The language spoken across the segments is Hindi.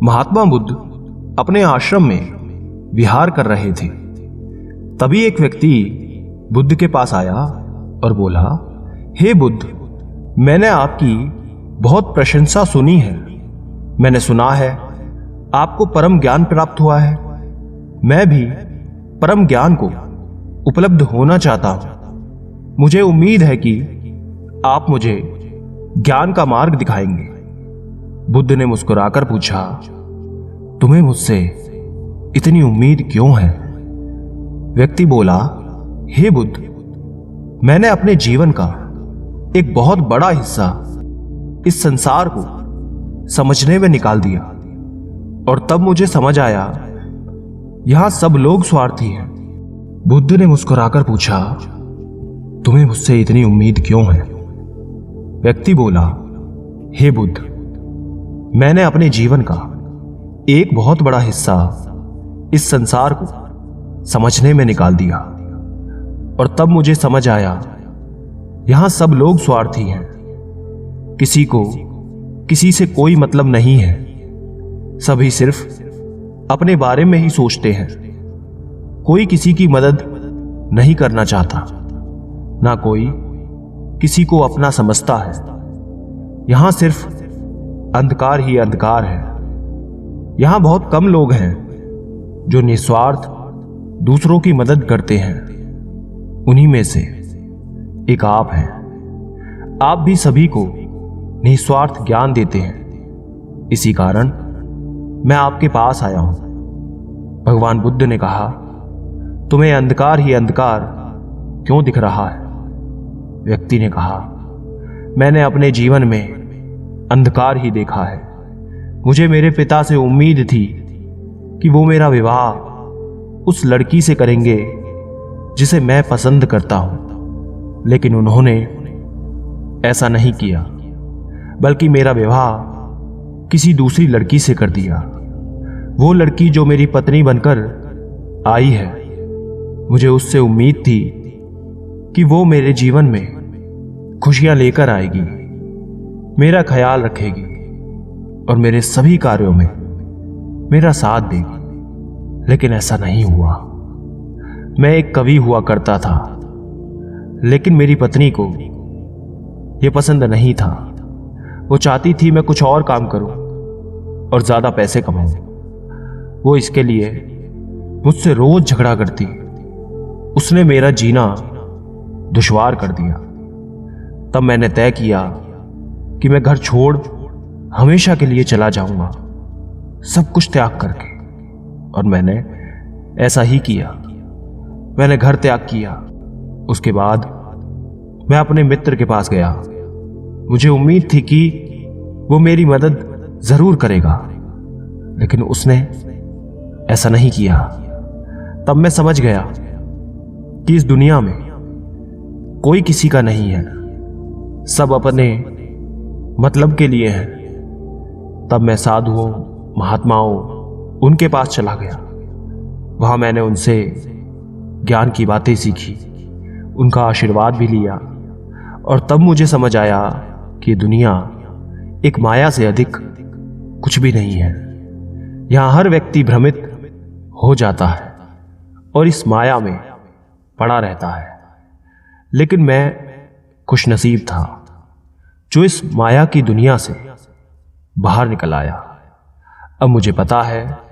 महात्मा बुद्ध अपने आश्रम में विहार कर रहे थे। तभी एक व्यक्ति बुद्ध के पास आया और बोला, हे बुद्ध, मैंने आपकी बहुत प्रशंसा सुनी है। मैंने सुना है आपको परम ज्ञान प्राप्त हुआ है। मैं भी परम ज्ञान को उपलब्ध होना चाहता हूं। मुझे उम्मीद है कि आप मुझे ज्ञान का मार्ग दिखाएंगे। बुद्ध ने मुस्कुराकर पूछा, तुम्हें मुझसे इतनी उम्मीद क्यों है? व्यक्ति बोला, हे बुद्ध, मैंने अपने जीवन का एक बहुत बड़ा हिस्सा इस संसार को समझने में निकाल दिया और तब मुझे समझ आया यहां सब लोग स्वार्थी हैं। बुद्ध ने मुस्कुराकर पूछा, तुम्हें मुझसे इतनी उम्मीद क्यों है? व्यक्ति बोला, हे बुद्ध, मैंने अपने जीवन का एक बहुत बड़ा हिस्सा इस संसार को समझने में निकाल दिया और तब मुझे समझ आया यहां सब लोग स्वार्थी हैं। किसी को किसी से कोई मतलब नहीं है। सभी सिर्फ अपने बारे में ही सोचते हैं। कोई किसी की मदद नहीं करना चाहता, ना कोई किसी को अपना समझता है। यहां सिर्फ अंधकार ही अंधकार है। यहां बहुत कम लोग हैं जो निस्वार्थ दूसरों की मदद करते हैं। उन्हीं में से एक आप हैं। आप भी सभी को निस्वार्थ ज्ञान देते हैं। इसी कारण मैं आपके पास आया हूं। भगवान बुद्ध ने कहा, तुम्हें अंधकार ही अंधकार क्यों दिख रहा है? व्यक्ति ने कहा, मैंने अपने जीवन में अंधकार ही देखा है। मुझे मेरे पिता से उम्मीद थी कि वो मेरा विवाह उस लड़की से करेंगे जिसे मैं पसंद करता हूं, लेकिन उन्होंने ऐसा नहीं किया, बल्कि मेरा विवाह किसी दूसरी लड़की से कर दिया। वो लड़की जो मेरी पत्नी बनकर आई है, मुझे उससे उम्मीद थी कि वो मेरे जीवन में खुशियां लेकर आएगी, मेरा ख्याल रखेगी और मेरे सभी कार्यों में मेरा साथ देगी। लेकिन ऐसा नहीं हुआ। मैं एक कवि हुआ करता था, लेकिन मेरी पत्नी को यह पसंद नहीं था। वो चाहती थी मैं कुछ और काम करूं और ज्यादा पैसे कमाऊं। वो इसके लिए मुझसे रोज झगड़ा करती। उसने मेरा जीना दुश्वार कर दिया। तब मैंने तय किया कि मैं घर छोड़ हमेशा के लिए चला जाऊंगा, सब कुछ त्याग करके। और मैंने ऐसा ही किया। मैंने घर त्याग किया। उसके बाद मैं अपने मित्र के पास गया। मुझे उम्मीद थी कि वो मेरी मदद जरूर करेगा, लेकिन उसने ऐसा नहीं किया। तब मैं समझ गया कि इस दुनिया में कोई किसी का नहीं है, सब अपने मतलब के लिए हैं। तब मैं साधुओं, महात्माओं, उनके पास चला गया। वहां मैंने उनसे ज्ञान की बातें सीखी, उनका आशीर्वाद भी लिया और तब मुझे समझ आया कि दुनिया एक माया से अधिक कुछ भी नहीं है। यहां हर व्यक्ति भ्रमित हो जाता है और इस माया में पड़ा रहता है। लेकिन मैं खुशनसीब था जो इस माया की दुनिया से बाहर निकल आया। अब मुझे पता है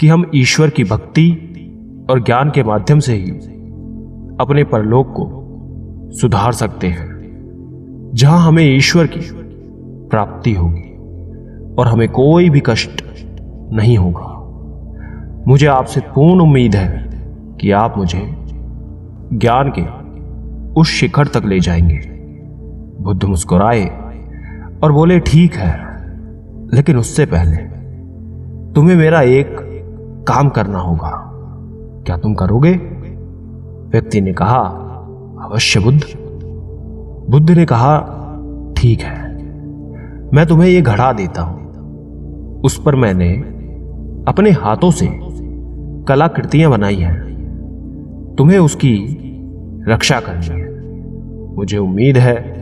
कि हम ईश्वर की भक्ति और ज्ञान के माध्यम से ही अपने परलोक को सुधार सकते हैं, जहां हमें ईश्वर की प्राप्ति होगी और हमें कोई भी कष्ट नहीं होगा। मुझे आपसे पूर्ण उम्मीद है कि आप मुझे ज्ञान के उस शिखर तक ले जाएंगे। बुद्ध मुस्कुराए और बोले, ठीक है, लेकिन उससे पहले तुम्हें मेरा एक काम करना होगा। क्या तुम करोगे? व्यक्ति ने कहा, अवश्य बुद्ध। बुद्ध ने कहा, ठीक है, मैं तुम्हें यह घड़ा देता हूं। उस पर मैंने अपने हाथों से कलाकृतियां बनाई हैं। तुम्हें उसकी रक्षा करनी है। मुझे उम्मीद है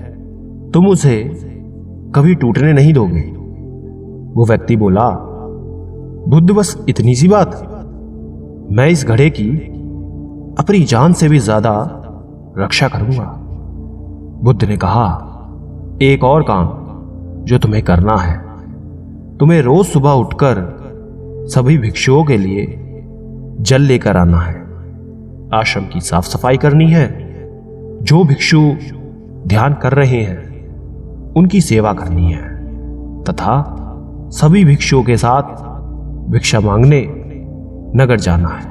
तुम उसे कभी टूटने नहीं दोगे। वो व्यक्ति बोला, बुद्ध बस इतनी सी बात? मैं इस घड़े की अपनी जान से भी ज्यादा रक्षा करूंगा। बुद्ध ने कहा, एक और काम जो तुम्हें करना है, तुम्हें रोज सुबह उठकर सभी भिक्षुओं के लिए जल लेकर आना है, आश्रम की साफ सफाई करनी है, जो भिक्षु ध्यान कर रहे हैं उनकी सेवा करनी है, तथा सभी भिक्षुओं के साथ भिक्षा मांगने नगर जाना है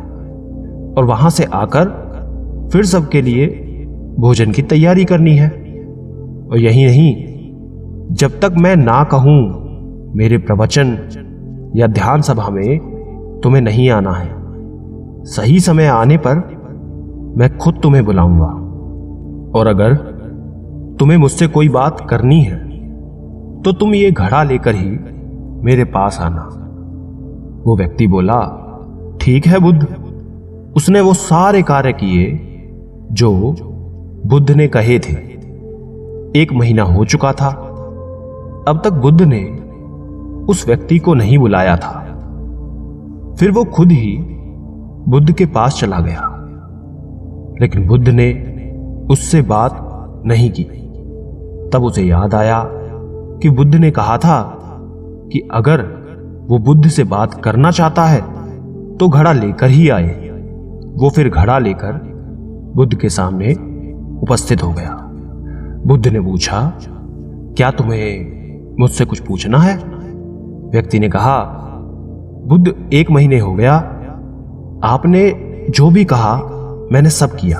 और वहां से आकर फिर सबके लिए भोजन की तैयारी करनी है। और यही नहीं, जब तक मैं ना कहूं मेरे प्रवचन या ध्यान सभा में तुम्हें नहीं आना है। सही समय आने पर मैं खुद तुम्हें बुलाऊंगा, और अगर तुम्हें मुझसे कोई बात करनी है तो तुम ये घड़ा लेकर ही मेरे पास आना। वो व्यक्ति बोला, ठीक है बुद्ध। उसने वो सारे कार्य किए जो बुद्ध ने कहे थे। 1 महीना हो चुका था। अब तक बुद्ध ने उस व्यक्ति को नहीं बुलाया था। फिर वो खुद ही बुद्ध के पास चला गया, लेकिन बुद्ध ने उससे बात नहीं की। तब उसे याद आया कि बुद्ध ने कहा था कि अगर वो बुद्ध से बात करना चाहता है तो घड़ा लेकर ही आए। वो फिर घड़ा लेकर बुद्ध के सामने उपस्थित हो गया। बुद्ध ने पूछा, क्या तुम्हें मुझसे कुछ पूछना है? व्यक्ति ने कहा, बुद्ध 1 महीने हो गया, आपने जो भी कहा मैंने सब किया।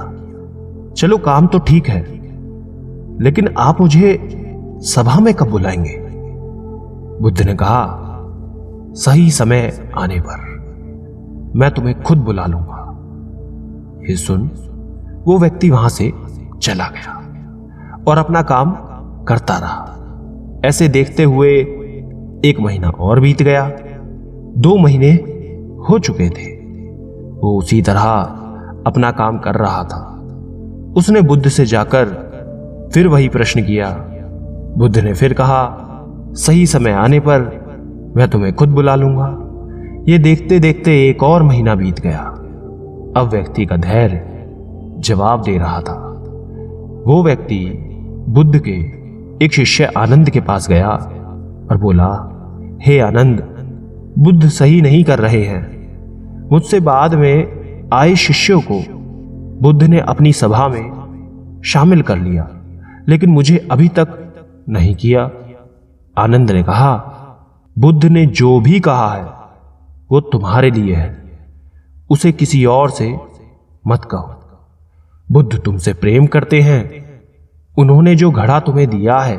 चलो काम तो ठीक है, लेकिन आप मुझे सभा में कब बुलाएंगे? बुद्ध ने कहा, सही समय आने पर मैं तुम्हें खुद बुला लूंगा। ये सुन वो व्यक्ति वहां से चला गया और अपना काम करता रहा। ऐसे देखते हुए 1 महीना और बीत गया। 2 महीने हो चुके थे। वो उसी तरह अपना काम कर रहा था। उसने बुद्ध से जाकर फिर वही प्रश्न किया। बुद्ध ने फिर कहा, सही समय आने पर मैं तुम्हें खुद बुला लूंगा। ये देखते देखते 1 और महीना बीत गया। अब व्यक्ति का धैर्य जवाब दे रहा था। वो व्यक्ति बुद्ध के एक शिष्य आनंद के पास गया और बोला, हे आनंद, बुद्ध सही नहीं कर रहे हैं। मुझसे बाद में आए शिष्यों को बुद्ध ने अपनी सभा में शामिल कर लिया, लेकिन मुझे अभी तक नहीं किया। आनंद ने कहा, बुद्ध ने जो भी कहा है वो तुम्हारे लिए है, उसे किसी और से मत कहो। बुद्ध तुमसे प्रेम करते हैं। उन्होंने जो घड़ा तुम्हें दिया है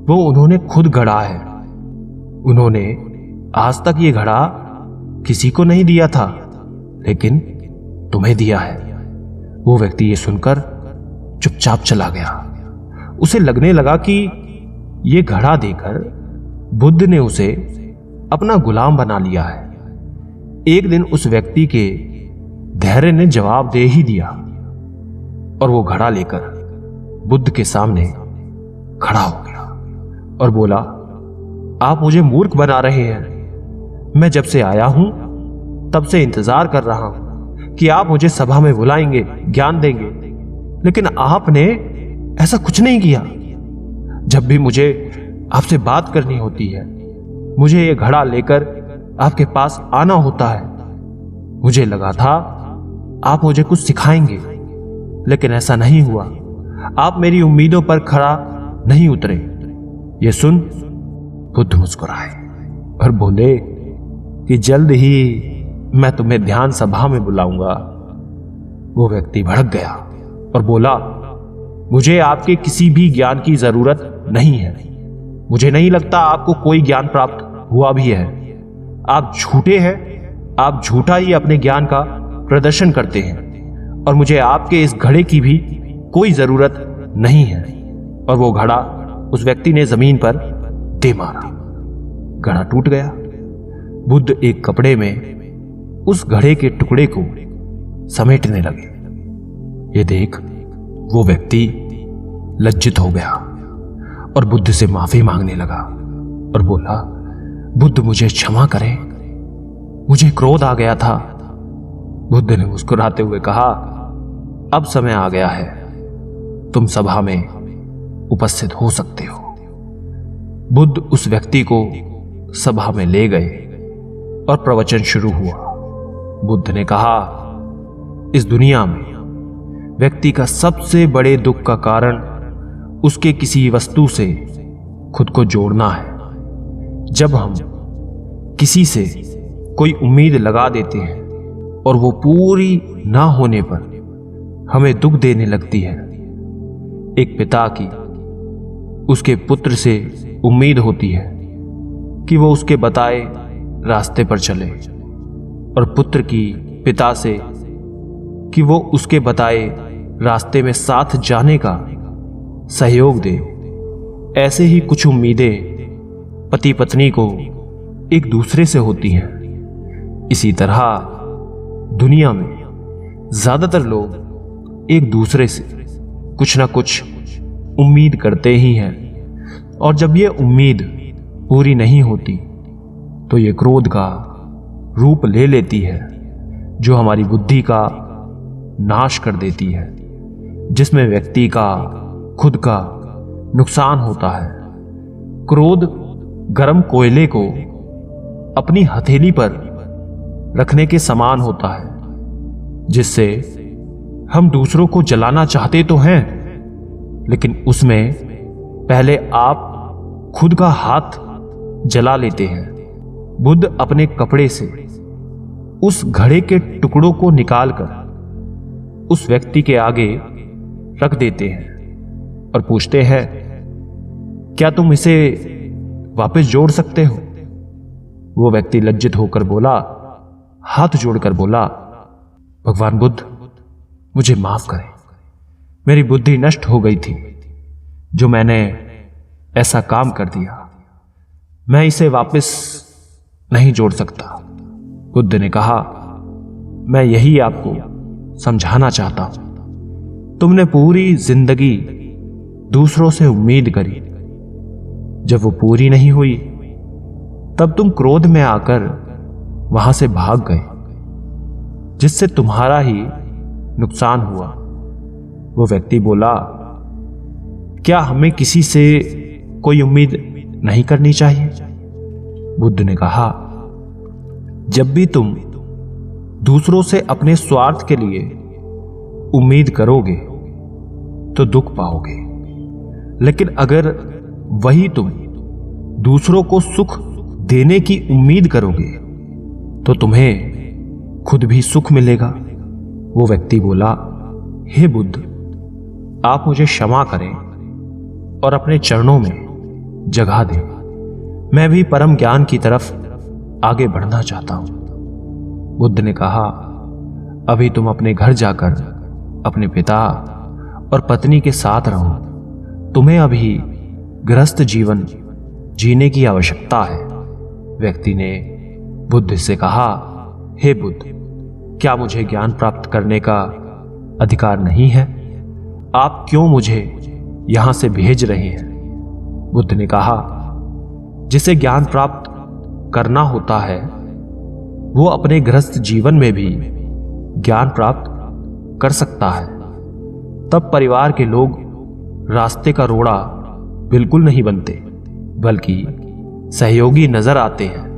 वो उन्होंने खुद गढ़ा है। उन्होंने आज तक ये घड़ा किसी को नहीं दिया था, लेकिन तुम्हें दिया है। वो व्यक्ति ये सुनकर चुपचाप चला गया। उसे लगने लगा कि ये घड़ा देकर बुद्ध ने उसे अपना गुलाम बना लिया है। एक दिन उस व्यक्ति के धैर्य ने जवाब दे ही दिया और वो घड़ा लेकर बुद्ध के सामने खड़ा हो गया और बोला, आप मुझे मूर्ख बना रहे हैं। मैं जब से आया हूं तब से इंतजार कर रहा हूं कि आप मुझे सभा में बुलाएंगे, ज्ञान देंगे, लेकिन आपने ऐसा कुछ नहीं किया। जब भी मुझे आपसे बात करनी होती है, मुझे ये घड़ा लेकर आपके पास आना होता है। मुझे लगा था आप मुझे कुछ सिखाएंगे, लेकिन ऐसा नहीं हुआ। आप मेरी उम्मीदों पर खरा नहीं उतरे। ये सुन बुद्ध मुस्कुराए और बोले कि जल्द ही मैं तुम्हें ध्यान सभा में बुलाऊंगा। वो व्यक्ति भड़क गया और बोला, मुझे आपके किसी भी ज्ञान की जरूरत नहीं है। मुझे नहीं लगता आपको कोई ज्ञान प्राप्त हुआ भी है। आप झूठे हैं। आप झूठा ही अपने ज्ञान का प्रदर्शन करते हैं और मुझे आपके इस घड़े की भी कोई जरूरत नहीं है। और वो घड़ा उस व्यक्ति ने जमीन पर दे मारा। घड़ा टूट गया। बुद्ध एक कपड़े में उस घड़े के टुकड़े को समेटने लगे। ये देख वो व्यक्ति लज्जित हो गया और बुद्ध से माफी मांगने लगा और बोला, बुद्ध मुझे क्षमा करें। मुझे क्रोध आ गया था। बुद्ध ने मुस्कुराते हुए कहा, अब समय आ गया है, तुम सभा में उपस्थित हो सकते हो। बुद्ध उस व्यक्ति को सभा में ले गए और प्रवचन शुरू हुआ। बुद्ध ने कहा, इस दुनिया में व्यक्ति का सबसे बड़े दुख का कारण उसके किसी वस्तु से खुद को जोड़ना है। जब हम किसी से कोई उम्मीद लगा देते हैं और वो पूरी ना होने पर हमें दुख देने लगती है। एक पिता की उसके पुत्र से उम्मीद होती है कि वो उसके बताए रास्ते पर चले, और पुत्र की पिता से कि वो उसके बताए रास्ते में साथ जाने का सहयोग दे। ऐसे ही कुछ उम्मीदें पति पत्नी को एक दूसरे से होती हैं। इसी तरह दुनिया में ज्यादातर लोग एक दूसरे से कुछ ना कुछ उम्मीद करते ही हैं, और जब ये उम्मीद पूरी नहीं होती तो ये क्रोध का रूप ले लेती है, जो हमारी बुद्धि का नाश कर देती है, जिसमें व्यक्ति का खुद का नुकसान होता है। क्रोध गर्म कोयले को अपनी हथेली पर रखने के समान होता है, जिससे हम दूसरों को जलाना चाहते तो हैं, लेकिन उसमें पहले आप खुद का हाथ जला लेते हैं। बुद्ध अपने कपड़े से उस घड़े के टुकड़ों को निकालकर उस व्यक्ति के आगे रख देते हैं और पूछते हैं, क्या तुम इसे वापस जोड़ सकते हो? वो व्यक्ति लज्जित होकर बोला, हाथ जोड़कर बोला, भगवान बुद्ध, मुझे माफ करें, मेरी बुद्धि नष्ट हो गई थी जो मैंने ऐसा काम कर दिया, मैं इसे वापस नहीं जोड़ सकता। बुद्ध ने कहा, मैं यही आपको समझाना चाहता हूं। तुमने पूरी जिंदगी दूसरों से उम्मीद करी, जब वो पूरी नहीं हुई तब तुम क्रोध में आकर वहां से भाग गए, जिससे तुम्हारा ही नुकसान हुआ। वो व्यक्ति बोला, क्या हमें किसी से कोई उम्मीद नहीं करनी चाहिए? बुद्ध ने कहा, जब भी तुम दूसरों से अपने स्वार्थ के लिए उम्मीद करोगे तो दुख पाओगे, लेकिन अगर वही तुम दूसरों को सुख देने की उम्मीद करोगे तो तुम्हें खुद भी सुख मिलेगा। वो व्यक्ति बोला, हे बुद्ध, आप मुझे क्षमा करें और अपने चरणों में जगह दें। मैं भी परम ज्ञान की तरफ आगे बढ़ना चाहता हूं। बुद्ध ने कहा, अभी तुम अपने घर जाकर अपने पिता और पत्नी के साथ रहो। तुम्हें अभी गृहस्थ जीवन जीने की आवश्यकता है। व्यक्ति ने बुद्ध से कहा, हे बुद्ध, क्या मुझे ज्ञान प्राप्त करने का अधिकार नहीं है? आप क्यों मुझे यहां से भेज रहे हैं? बुद्ध ने कहा, जिसे ज्ञान प्राप्त करना होता है वो अपने गृहस्थ जीवन में भी ज्ञान प्राप्त कर सकता है। तब परिवार के लोग रास्ते का रोड़ा बिल्कुल नहीं बनते, बल्कि सहयोगी नजर आते हैं।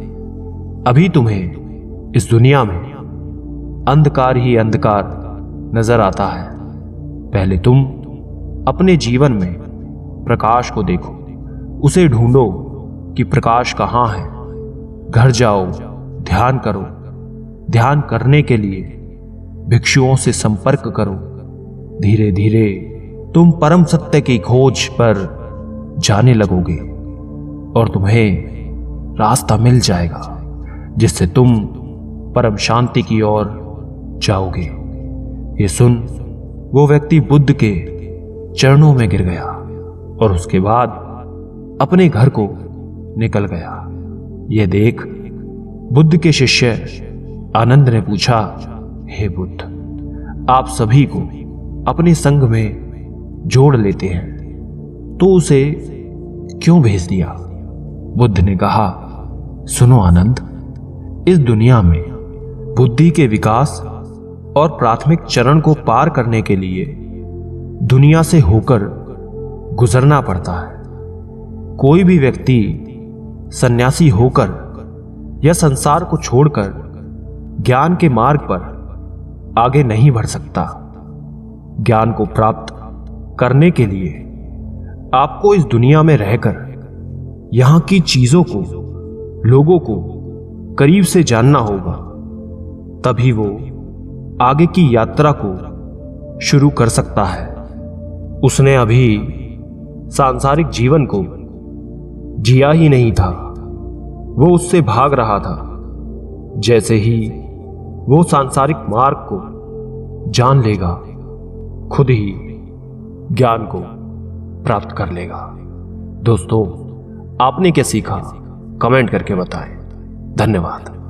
अभी तुम्हें इस दुनिया में अंधकार ही अंधकार नजर आता है। पहले तुम अपने जीवन में प्रकाश को देखो, उसे ढूंढो कि प्रकाश कहां है। घर जाओ, ध्यान करो। ध्यान करने के लिए भिक्षुओं से संपर्क करो। धीरे धीरे तुम परम सत्य की खोज पर जाने लगोगे और तुम्हें रास्ता मिल जाएगा, जिससे तुम परम शांति की ओर जाओगे। ये सुन वो व्यक्ति बुद्ध के चरणों में गिर गया और उसके बाद अपने घर को निकल गया। यह देख बुद्ध के शिष्य आनंद ने पूछा, हे बुद्ध, आप सभी को अपने संग में जोड़ लेते हैं तो उसे क्यों भेज दिया? बुद्ध ने कहा, सुनो आनंद, इस दुनिया में बुद्धि के विकास और प्राथमिक चरण को पार करने के लिए दुनिया से होकर गुजरना पड़ता है। कोई भी व्यक्ति सन्यासी होकर या संसार को छोड़कर ज्ञान के मार्ग पर आगे नहीं बढ़ सकता। ज्ञान को प्राप्त करने के लिए आपको इस दुनिया में रहकर यहां की चीजों को, लोगों को करीब से जानना होगा, तभी वो आगे की यात्रा को शुरू कर सकता है। उसने अभी सांसारिक जीवन को जिया ही नहीं था, वो उससे भाग रहा था। जैसे ही वो सांसारिक मार्ग को जान लेगा, खुद ही ज्ञान को प्राप्त कर लेगा। दोस्तों, आपने क्या सीखा कमेंट करके बताएं। धन्यवाद।